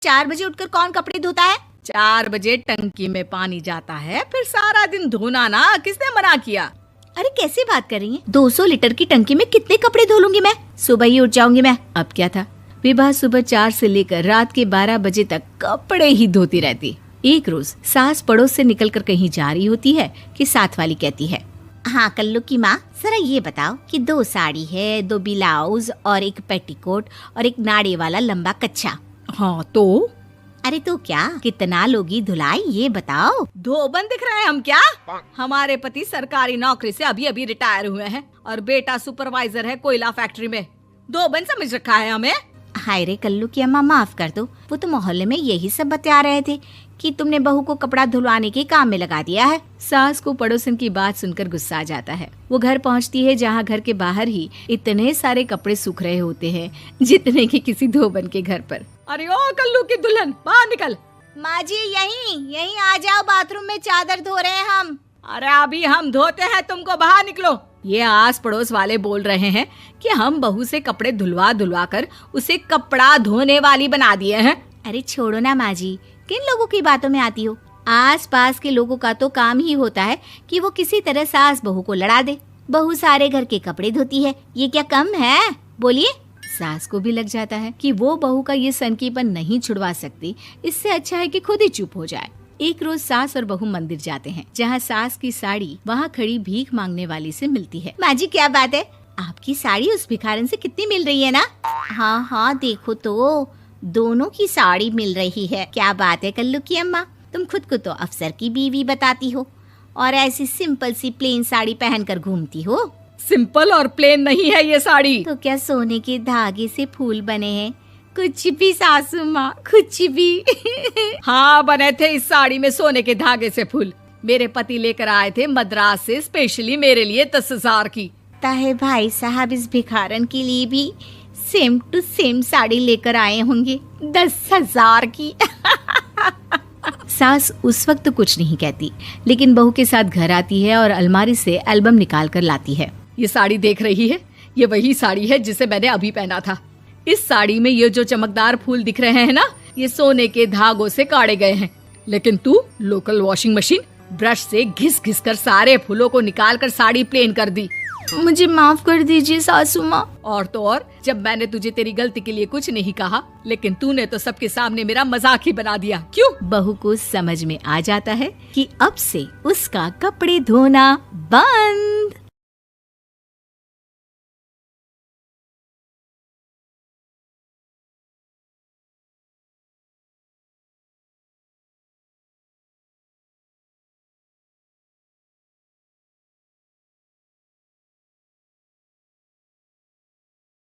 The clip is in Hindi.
4 बजे उठकर कौन कपड़े धोता है? 4 बजे टंकी में पानी जाता है, फिर सारा दिन धोना ना, किसने मना किया? अरे कैसे बात कर रही हैं? 200 लीटर की टंकी में कितने कपड़े धो लूंगी मैं? सुबह ही उठ जाऊंगी मैं। अब क्या था, विभा सुबह 4 से लेकर रात के 12 बजे तक कपड़े ही धोती रहती। एक रोज सास पड़ोस से निकलकर कहीं जा रही होती है कि साथ वाली कहती है, हाँ कल्लू की माँ, जरा ये बताओ कि 2 साड़ी है, 2 ब्लाउज और एक पेटीकोट और एक नाड़े वाला लंबा कच्छा। हाँ तो? अरे तो क्या, कितना लोगी धुलाई ये बताओ। धोबन दिख रहे हैं हम क्या? हमारे पति सरकारी नौकरी से अभी अभी रिटायर हुए हैं और बेटा सुपरवाइजर है कोयला फैक्ट्री में। धोबन समझ रखा है हमें? हाय रे कल्लू की अम्मा, माफ कर दो, वो तो मोहल्ले में यही सब बता रहे थे कि तुमने बहू को कपड़ा धुलवाने के काम में लगा दिया है। सास को पड़ोसन की बात सुनकर गुस्सा आ जाता है। वो घर पहुंचती है जहां घर के बाहर ही इतने सारे कपड़े सूख रहे होते हैं जितने कि किसी धोबन के घर पर। अरे ओ कल्लू की दुल्हन, बाहर निकल। माँ जी यहीं आ जाओ, बाथरूम में चादर धो रहे हैं हम। अरे अभी हम धोते हैं, तुमको बाहर निकलो। ये आस पड़ोस वाले बोल रहे हैं कि हम बहू से कपड़े धुलवा कर उसे कपड़ा धोने वाली बना दिए हैं। अरे छोड़ो ना माँ जी, किन लोगों की बातों में आती हो? आस पास के लोगों का तो काम ही होता है कि वो किसी तरह सास बहू को लड़ा दे। बहू सारे घर के कपड़े धोती है, ये क्या कम है? बोलिए। सास को भी लग जाता है कि वो बहू का ये सनकीपन नहीं छुड़वा सकती, इससे अच्छा है कि खुद ही चुप हो जाए। एक रोज सास और बहू मंदिर जाते हैं जहाँ सास की साड़ी वहाँ खड़ी भीख मांगने वाली से मिलती है। माँ जी क्या बात है, आपकी साड़ी उस भिखारन से कितनी मिल रही है ना? हाँ देखो तो दोनों की साड़ी मिल रही है। क्या बात है कल्लू की अम्मा, तुम खुद को तो अफसर की बीवी बताती हो और ऐसी सिंपल सी प्लेन साड़ी पहनकर घूमती हो। सिंपल और प्लेन नहीं है ये साड़ी। तो क्या सोने के धागे से फूल बने हैं? कुछ भी सासू माँ, कुछ भी। हाँ बने थे इस साड़ी में सोने के धागे से फूल। मेरे पति लेकर आए थे मद्रास से स्पेशली मेरे लिए 10,000 की। ताहे भाई साहब इस भिखारन के लिए भी सेम टू सेम साड़ी लेकर आए होंगे 10,000 की। सास उस वक्त तो कुछ नहीं कहती, लेकिन बहू के साथ घर आती है और अलमारी से एल्बम निकाल कर लाती है। ये साड़ी देख रही है, ये वही साड़ी है जिसे मैंने अभी पहना था। इस साड़ी में ये जो चमकदार फूल दिख रहे हैं ना, ये सोने के धागों से काढ़े गए हैं। लेकिन तू लोकल वॉशिंग मशीन ब्रश से घिस घिस कर सारे फूलों को निकाल कर साड़ी प्लेन कर दी। मुझे माफ कर दीजिए सासू माँ। और तो और, जब मैंने तुझे तेरी गलती के लिए कुछ नहीं कहा, लेकिन तूने तो सबके सामने मेरा मजाक ही बना दिया। क्यों? बहू को समझ में आ जाता है कि अब से उसका कपड़े धोना बंद।